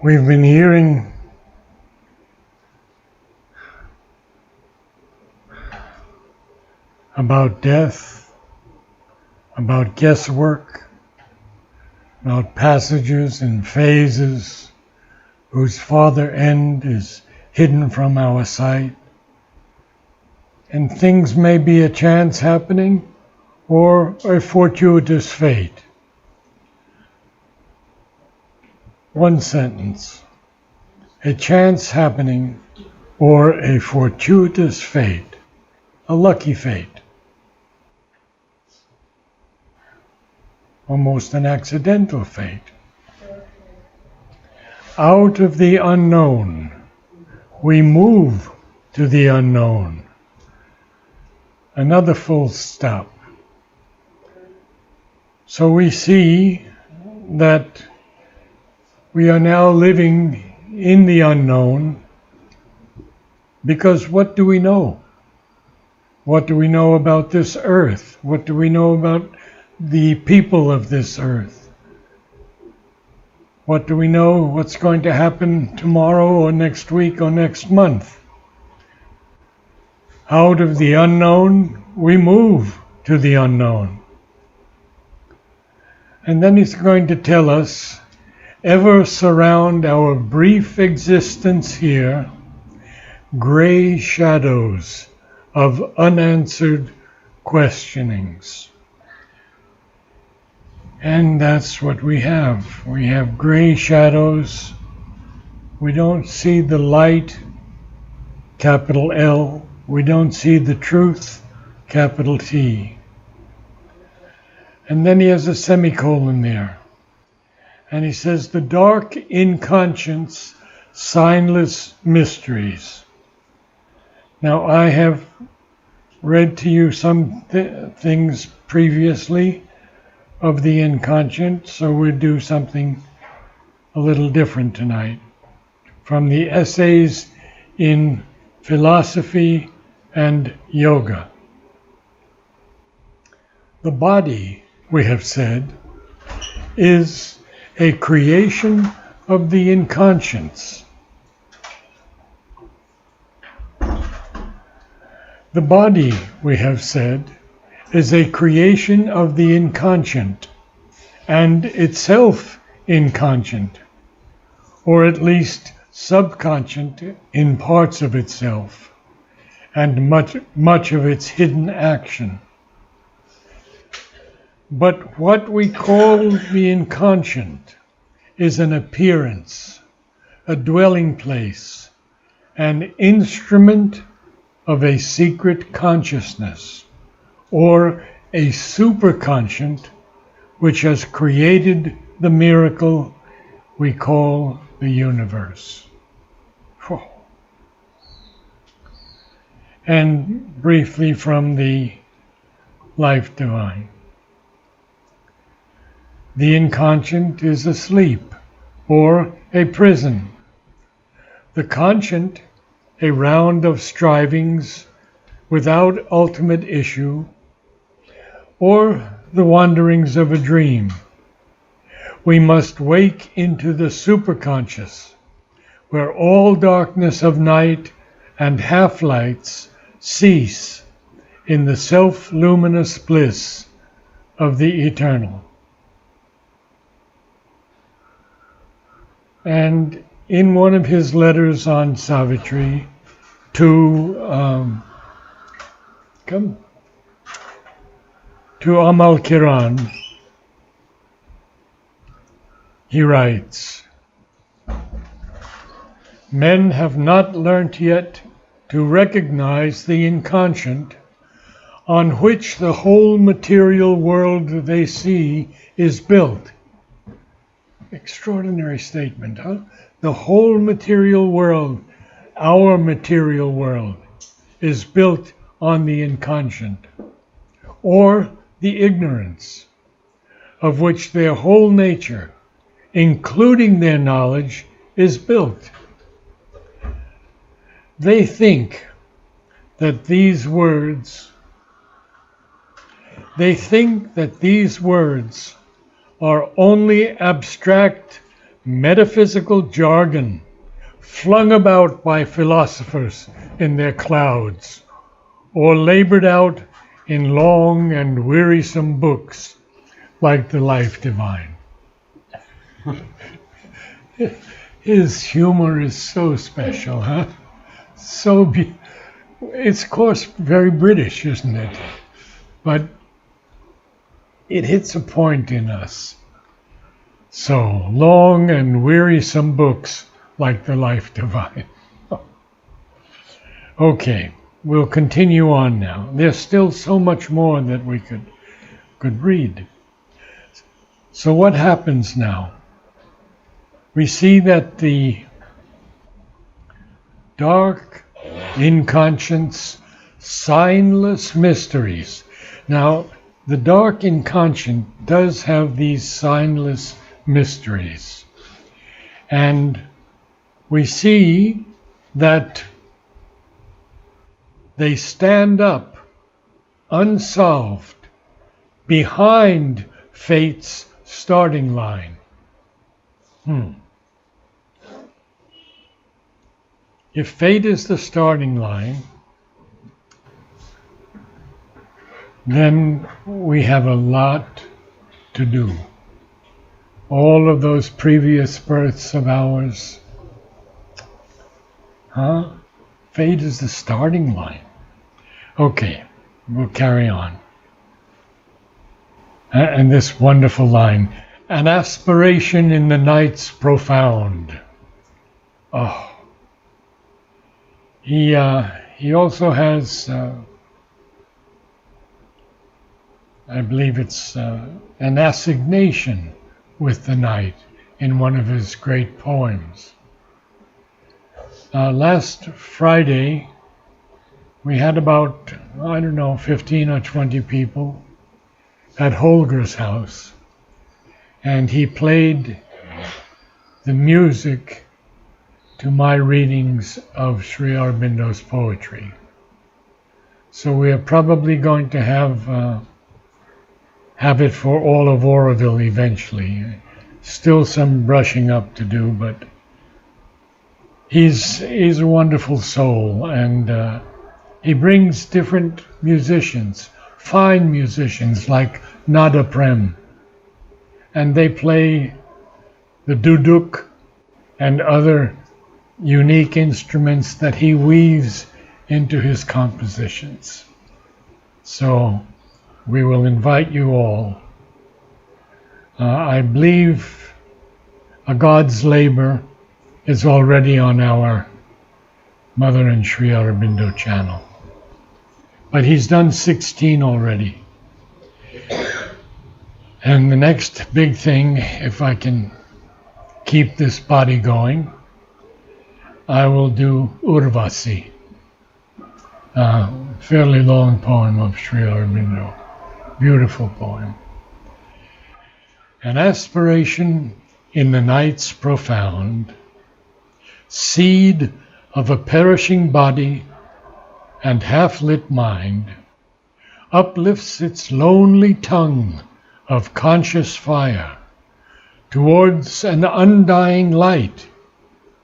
We've been hearing about death, about guesswork, about passages and phases whose farther end is hidden from our sight. And things may be a chance happening or a fortuitous fate. One sentence: a chance happening or a fortuitous fate, a lucky fate, almost an accidental fate. Out of the unknown, we move to the unknown. Another full stop. So we see that we are now living in the unknown because what do we know? What do we know about this earth? What do we know about the people of this earth? What do we know what's going to happen tomorrow or next week or next month? Out of the unknown, we move to the unknown. And then he's going to tell us, ever surround our brief existence here gray shadows of unanswered questionings. And that's what we have. We have gray shadows. We don't see the light, capital L. We don't see the truth, capital T. And then he has a semicolon there. And he says, the dark inconscience, signless mysteries. Now, I have read to you some things previously of the inconscient, so we'll do something a little different tonight. From the essays in philosophy and yoga. The body, we have said, is a creation of the inconscience. The body, we have said, is a creation of the inconscient, and itself inconscient, or at least subconscient in parts of itself, and much of its hidden action. But what we call the inconscient is an appearance, a dwelling place, an instrument of a secret consciousness, or a superconscient which has created the miracle we call the universe. And briefly from the Life Divine. The inconscient is asleep, or a prison. The conscient, a round of strivings without ultimate issue, or the wanderings of a dream. We must wake into the superconscious, where all darkness of night and half-lights cease in the self-luminous bliss of the eternal. And in one of his letters on Savitri to Amal Kiran, he writes, men have not learnt yet to recognize the inconscient on which the whole material world they see is built. Extraordinary statement, huh? The whole material world, our material world, is built on the inconscient, or the ignorance, of which their whole nature, including their knowledge, is built. They think that these words are only abstract metaphysical jargon flung about by philosophers in their clouds, or labored out in long and wearisome books like the Life Divine. His humor is so special, huh? It's of course very British, isn't it? But it hits a point in us. So long and wearisome books like the Life Divine. Okay, we'll continue on now. There's still so much more that we could read. So what happens now? We see that the dark, inconscious, signless mysteries. Now, the dark inconscient does have these signless mysteries. And we see that they stand up unsolved behind fate's starting line. If fate is the starting line, then we have a lot to do. All of those previous births of ours, fate is the starting line. Okay, we'll carry on. And this wonderful line, an aspiration in the night's profound. Oh. He also has, I believe it's an assignation with the night in one of his great poems. Last Friday, we had about, 15 or 20 people at Holger's house, and he played the music to my readings of Sri Aurobindo's poetry. So we are probably going to have it for all of Oroville eventually. Still some brushing up to do, but he's a wonderful soul, and he brings different musicians, fine musicians like Nada Prem, and they play the duduk and other unique instruments that he weaves into his compositions. So we will invite you all. I believe A God's Labor is already on our Mother and Sri Aurobindo channel. But he's done 16 already. And the next big thing, if I can keep this body going, I will do Urvasi, a fairly long poem of Sri Aurobindo. Beautiful poem. An aspiration in the night's profound, seed of a perishing body and half-lit mind, uplifts its lonely tongue of conscious fire towards an undying light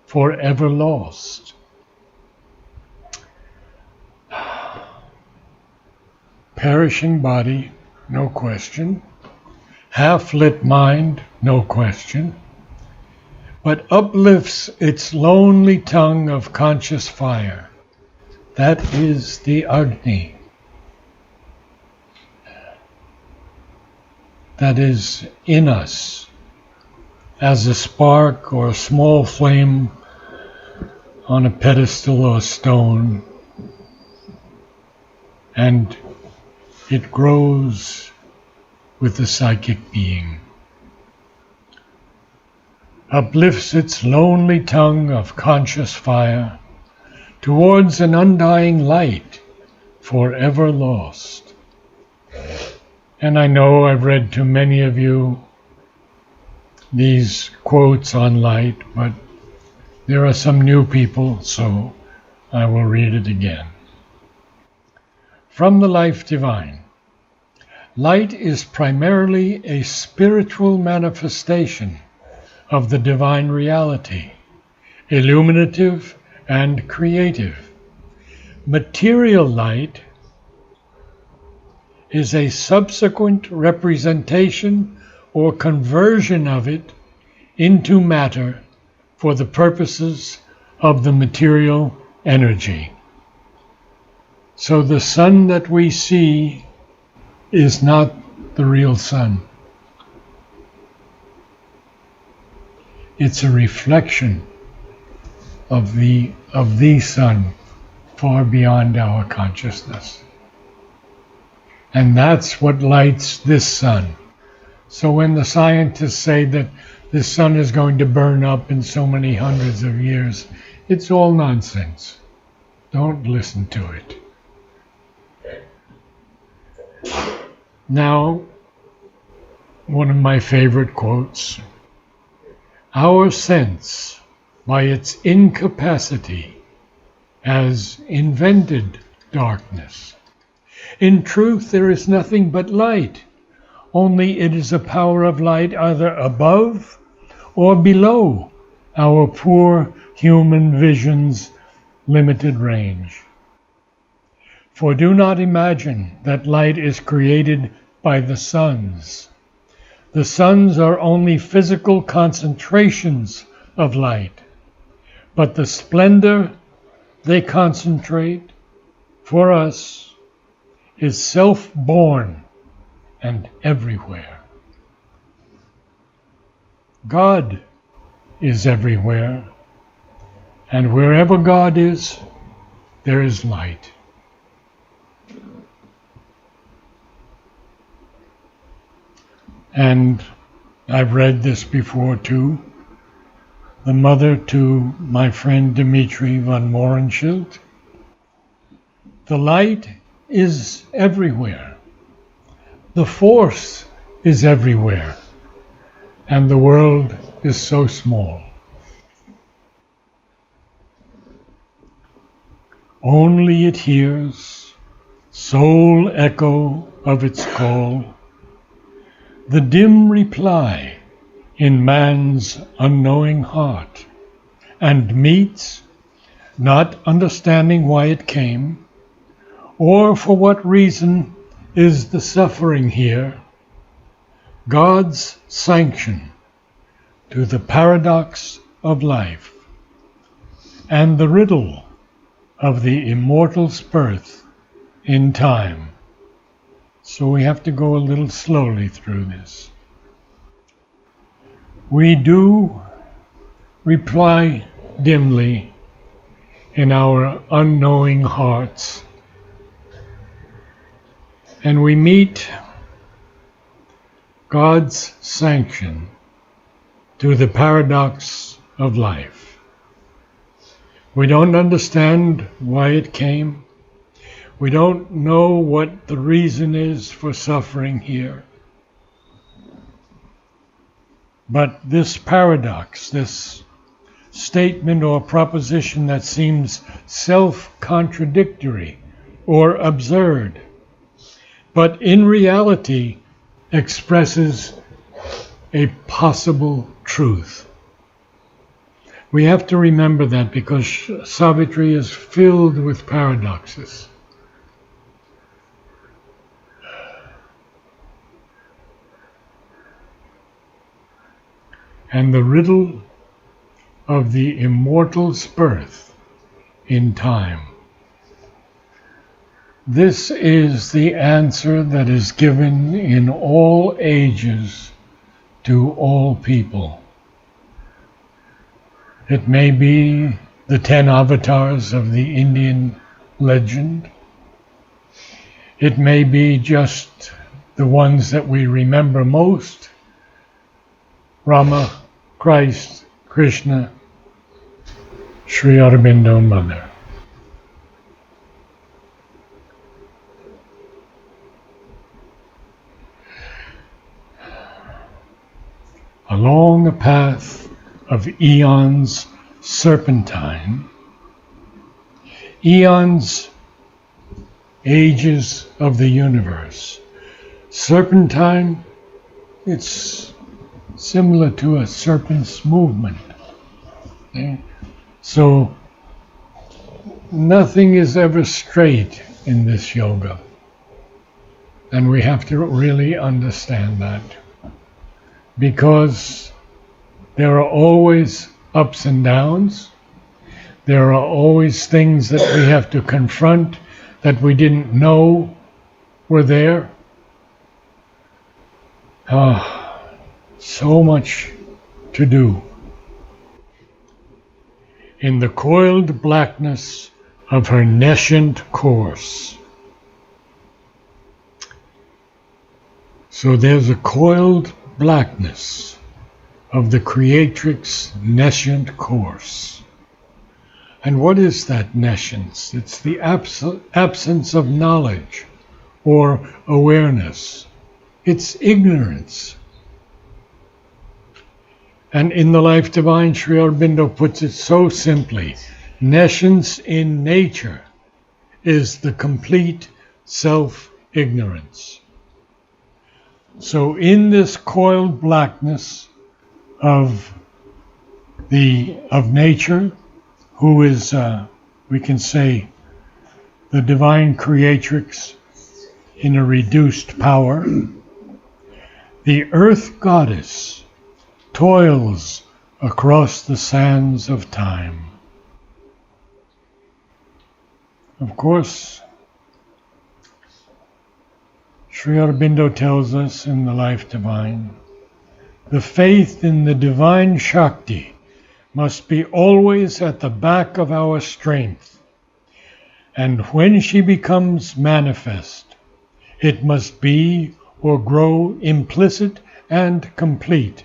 forever lost. Perishing body, no question. Half-lit mind, no question. But uplifts its lonely tongue of conscious fire. That is the Agni. That is in us as a spark or a small flame on a pedestal or stone, and it grows with the psychic being. Uplifts its lonely tongue of conscious fire towards an undying light forever lost. And I know I've read to many of you these quotes on light, but there are some new people, so I will read it again. From the Life Divine. Light is primarily a spiritual manifestation of the divine reality, illuminative and creative. Material light is a subsequent representation or conversion of it into matter for the purposes of the material energy. So the sun that we see is not the real sun. It's a reflection of the sun far beyond our consciousness. And that's what lights this sun. So when the scientists say that this sun is going to burn up in so many hundreds of years, it's all nonsense. Don't listen to it. Now, one of my favorite quotes. Our sense, by its incapacity, has invented darkness. In truth, there is nothing but light, only it is a power of light either above or below our poor human vision's limited range. For do not imagine that light is created by the suns. The suns are only physical concentrations of light, but the splendor they concentrate for us is self-born and everywhere. God is everywhere, and wherever God is, there is light. And I've read this before too. The mother to my friend Dimitri von Morenschild. The light is everywhere. The force is everywhere. And the world is so small. Only it hears, sole echo of its call, the dim reply in man's unknowing heart, and meets, not understanding why it came, or for what reason is the suffering here, God's sanction to the paradox of life, and the riddle of the immortal's birth in time. So we have to go a little slowly through this. We do reply dimly in our unknowing hearts, and we meet God's sanction to the paradox of life. We don't understand why it came. We don't know what the reason is for suffering here. But this paradox, this statement or proposition that seems self-contradictory or absurd, but in reality expresses a possible truth. We have to remember that because Savitri is filled with paradoxes. And the riddle of the immortal's birth in time. This is the answer that is given in all ages to all people. It may be the 10 avatars of the Indian legend. It may be just the ones that we remember most: Rama, Christ, Krishna, Sri Aurobindo Mother. Along a path of eons serpentine, eons, ages of the universe. Serpentine, it's similar to a serpent's movement. Okay? So nothing is ever straight in this yoga. And we have to really understand that. Because there are always ups and downs. There are always things that we have to confront that we didn't know were there. So much to do. In the coiled blackness of her nescient course. So there's a coiled blackness of the Creatrix nescient course. And what is that nescience? It's the absence of knowledge or awareness. It's ignorance. And in the Life Divine, Sri Aurobindo puts it so simply. Nescience in nature is the complete self-ignorance. So in this coiled blackness of nature, who is, we can say, the divine creatrix in a reduced power, the earth goddess toils across the sands of time. Of course, Sri Aurobindo tells us in the Life Divine, the faith in the divine Shakti must be always at the back of our strength, and when she becomes manifest, it must be or grow implicit and complete.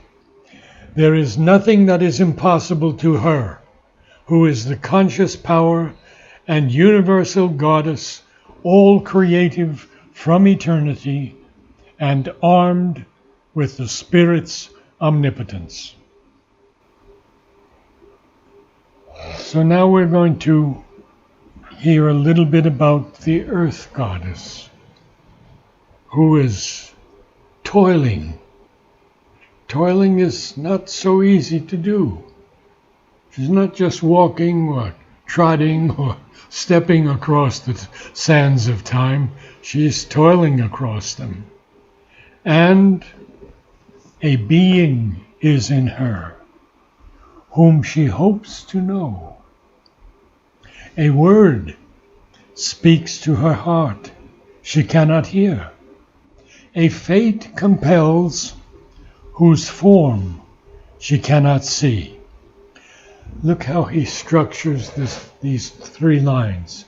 There is nothing that is impossible to her, who is the conscious power and universal goddess, all creative from eternity and armed with the Spirit's omnipotence. So now we're going to hear a little bit about the Earth Goddess, who is toiling. Toiling is not so easy to do. She's not just walking or trotting or stepping across the sands of time. She's toiling across them. And a being is in her, whom she hopes to know. A word speaks to her heart she cannot hear. A fate compels whose form she cannot see. Look how he structures these three lines.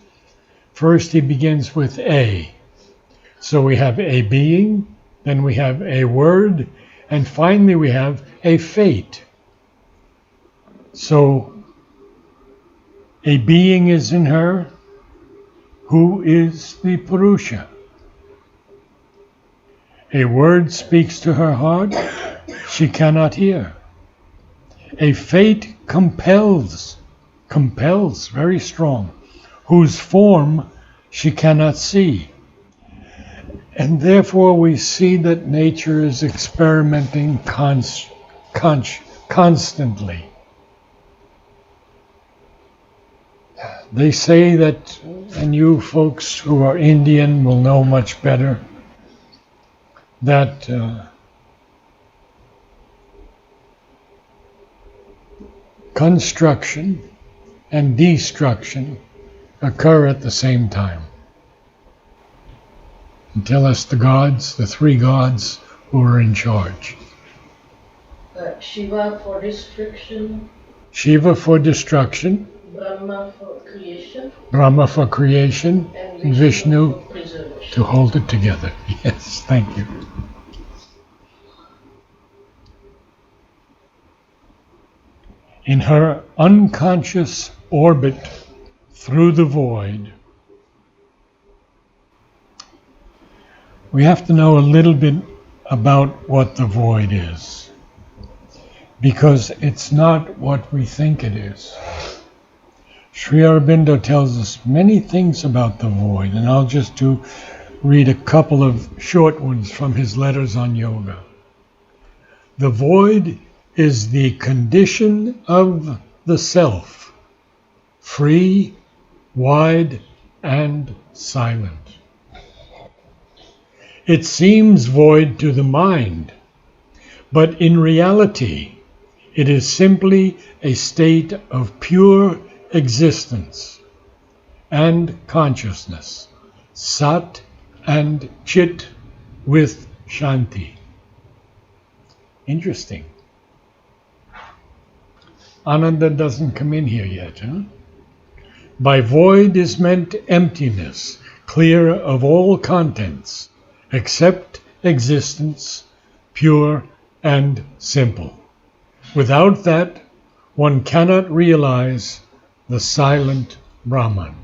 First he begins with A. So we have a being, then we have a word, and finally we have a fate. So a being is in her, who is the Purusha. A word speaks to her heart, she cannot hear. A fate compels, very strong, whose form she cannot see. And therefore we see that nature is experimenting constantly. They say that, and you folks who are Indian will know much better, that construction and destruction occur at the same time. And tell us the three gods who are in charge. Shiva for destruction. Shiva for destruction. Brahma for creation. Brahma for creation. And Vishnu for preservation. To hold it together. Yes, thank you. In her unconscious orbit through the void, we have to know a little bit about what the void is, because it's not what we think it is. Sri Aurobindo tells us many things about the void, and I'll just read a couple of short ones from his letters on yoga. The void is the condition of the self, free, wide, and silent. It seems void to the mind, but in reality, it is simply a state of pure existence and consciousness, Sat and Chit with Shanti. Interesting. Ananda doesn't come in here yet, huh? By void is meant emptiness, clear of all contents, except existence, pure and simple. Without that, one cannot realize the silent Brahman.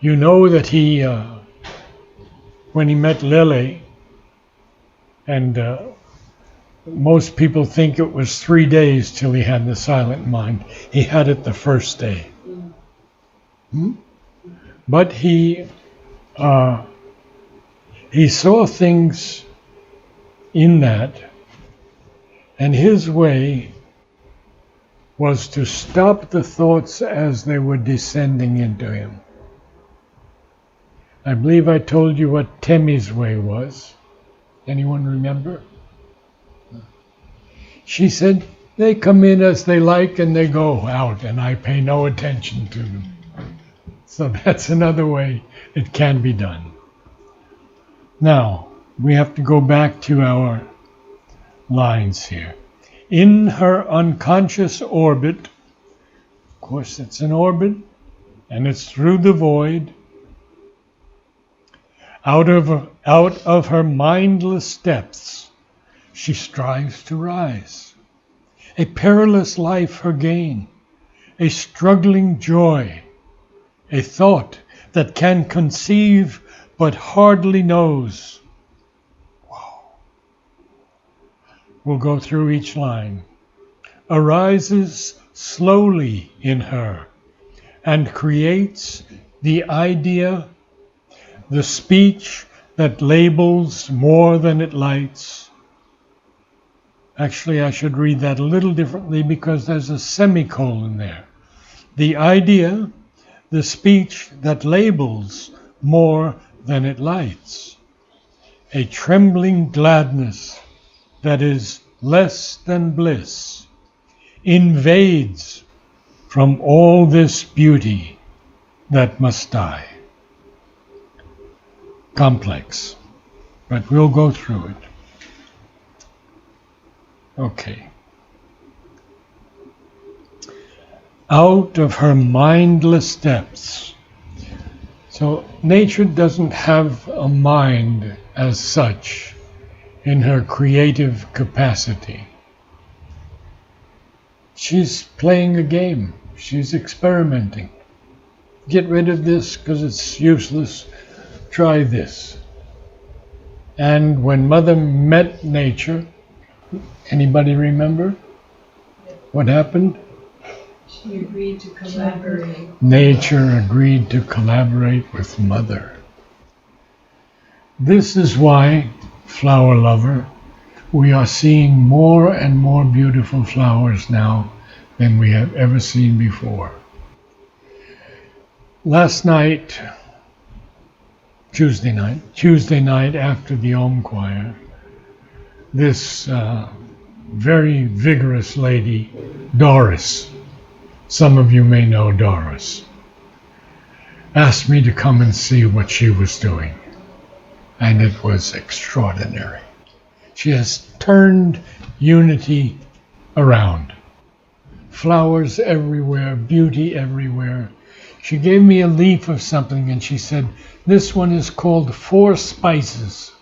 You know that he, when he met Lily, and most people think it was 3 days till he had the silent mind. He had it the first day. But he saw things in that, and his way was to stop the thoughts as they were descending into him. I believe I told you what Temi's way was. Anyone remember? She said, they come in as they like and they go out, and I pay no attention to them. So that's another way it can be done. Now, we have to go back to our lines here. In her unconscious orbit, of course it's an orbit, and it's through the void, out of her mindless depths, she strives to rise. A perilous life her gain, a struggling joy, a thought that can conceive but hardly knows. Wow. We'll go through each line. Arises slowly in her and creates the idea, the speech that labels more than it lights. Actually, I should read that a little differently because there's a semicolon there. The idea, the speech that labels more than it lights. A trembling gladness that is less than bliss invades from all this beauty that must die. Complex, but we'll go through it. Okay. Out of her mindless depths. So nature doesn't have a mind as such in her creative capacity. She's playing a game. She's experimenting. Get rid of this because it's useless. Try this. And when Mother met nature, anybody remember what happened? She agreed to collaborate. Nature agreed to collaborate with Mother. This is why, flower lover, we are seeing more and more beautiful flowers now than we have ever seen before. Last night, Tuesday night after the Om Choir, this very vigorous lady, Doris, some of you may know Doris, asked me to come and see what she was doing. And it was extraordinary. She has turned unity around. Flowers everywhere, beauty everywhere. She gave me a leaf of something and she said, this one is called 4 Spices.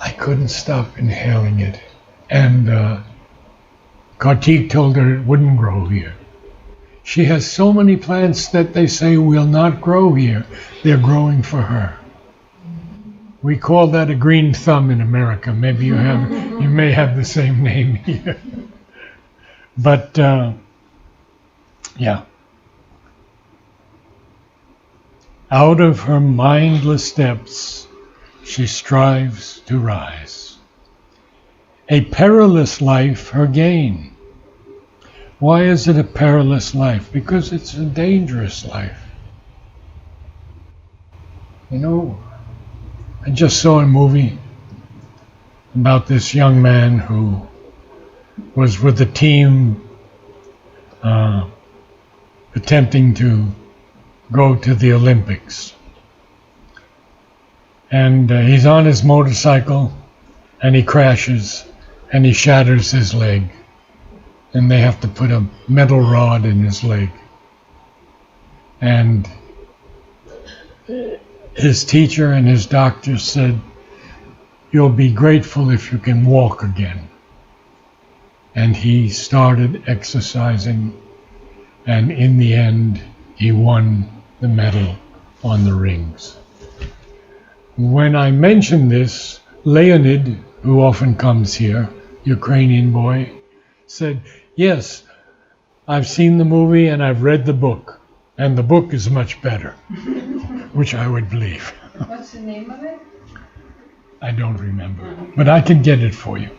I couldn't stop inhaling it. And Kartik told her it wouldn't grow here. She has so many plants that they say will not grow here. They're growing for her. We call that a green thumb in America. Maybe you may have the same name here. But yeah. Out of her mindless depths she strives to rise. A perilous life her gain. Why is it a perilous life? Because it's a dangerous life. You know, I just saw a movie about this young man who was with a team attempting to go to the Olympics. And he's on his motorcycle and he crashes and he shatters his leg. And they have to put a metal rod in his leg. And his teacher and his doctor said, "You'll be grateful if you can walk again." And he started exercising, and in the end, he won the medal on the rings. When I mentioned this, Leonid, who often comes here, Ukrainian boy, said, "Yes, I've seen the movie and I've read the book, and the book is much better," which I would believe. What's the name of it? I don't remember, but I can get it for you.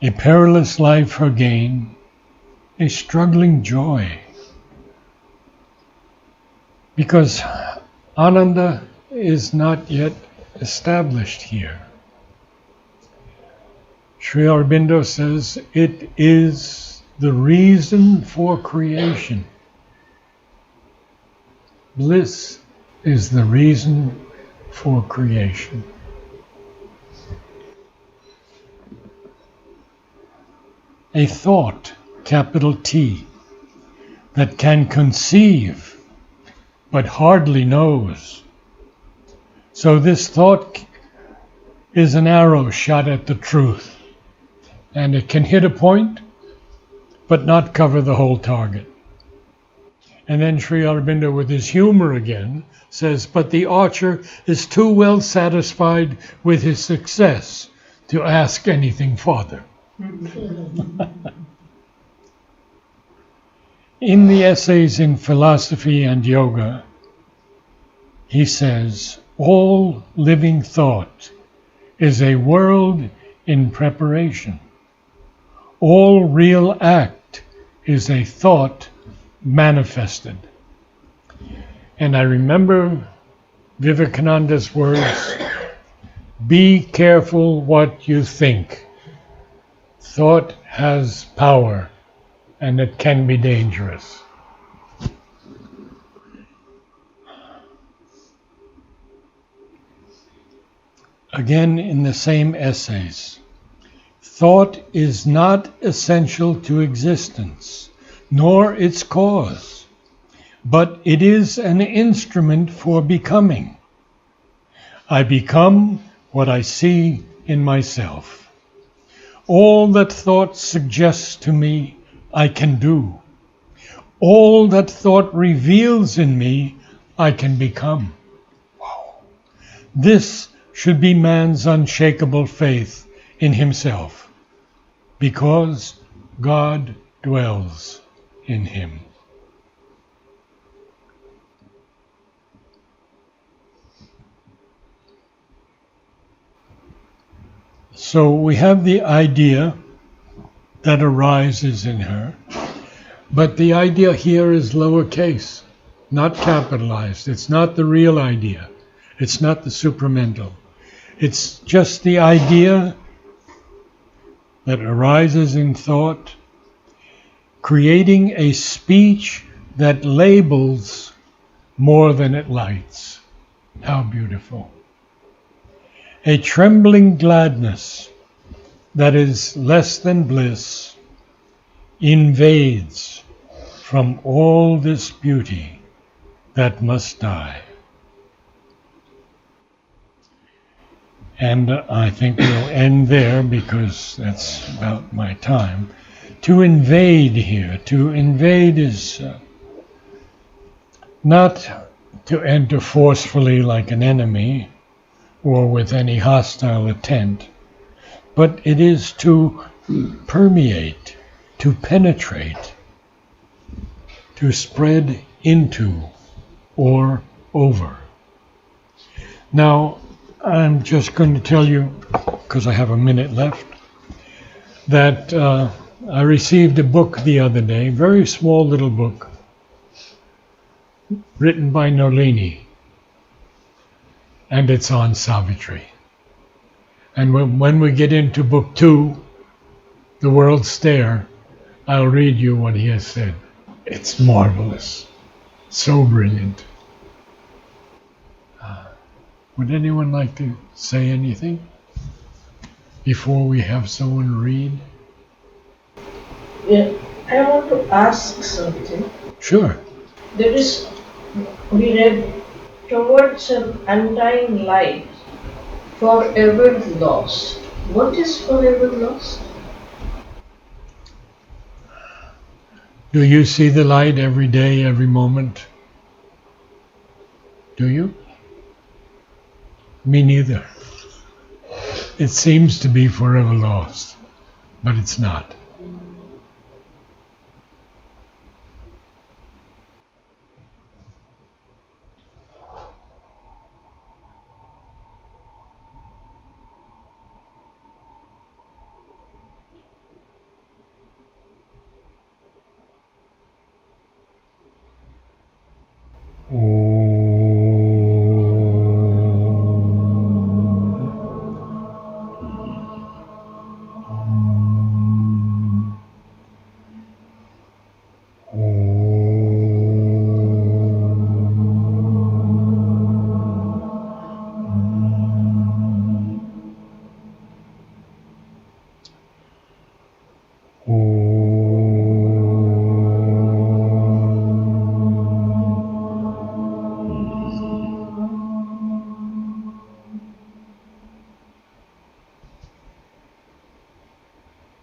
A perilous life her gain, a struggling joy. Because Ananda is not yet established here. Sri Aurobindo says it is the reason for creation. Bliss is the reason for creation. A thought, capital T, that can conceive but hardly knows. So this thought is an arrow shot at the truth, and it can hit a point but not cover the whole target. And then Sri Aurobindo, with his humor again, says, but the archer is too well satisfied with his success to ask anything further. In the essays in philosophy and yoga, he says, all living thought is a world in preparation. All real act is a thought manifested. And I remember Vivekananda's words, be careful what you think. Thought has power, and it can be dangerous. Again, in the same essays, thought is not essential to existence, nor its cause, but it is an instrument for becoming. I become what I see in myself. All that thought suggests to me, I can do. All that thought reveals in me, I can become. Wow. This should be man's unshakable faith in himself, because God dwells in him. So we have the idea that arises in her, but the idea here is lowercase, not capitalized. It's not the real idea. It's not the supramental. It's just the idea that arises in thought, creating a speech that labels more than it lights. How beautiful. A trembling gladness that is less than bliss invades from all this beauty that must die. And I think we'll end there because that's about my time. To invade here, to invade is not to enter forcefully like an enemy or with any hostile intent, but it is to permeate, to penetrate, to spread into or over. Now, I'm just going to tell you, because I have a minute left, that I received a book the other day, very small little book, written by Nolini, and it's on Savitri. And when we get into book 2, The World's Stare, I'll read you what he has said. It's marvelous, so brilliant. Would anyone like to say anything before we have someone read? Yeah, I want to ask something. Sure. There is, we read, towards an undying light, forever lost. What is forever lost? Do you see the light every day, every moment? Do you? Me neither. It seems to be forever lost, but it's not.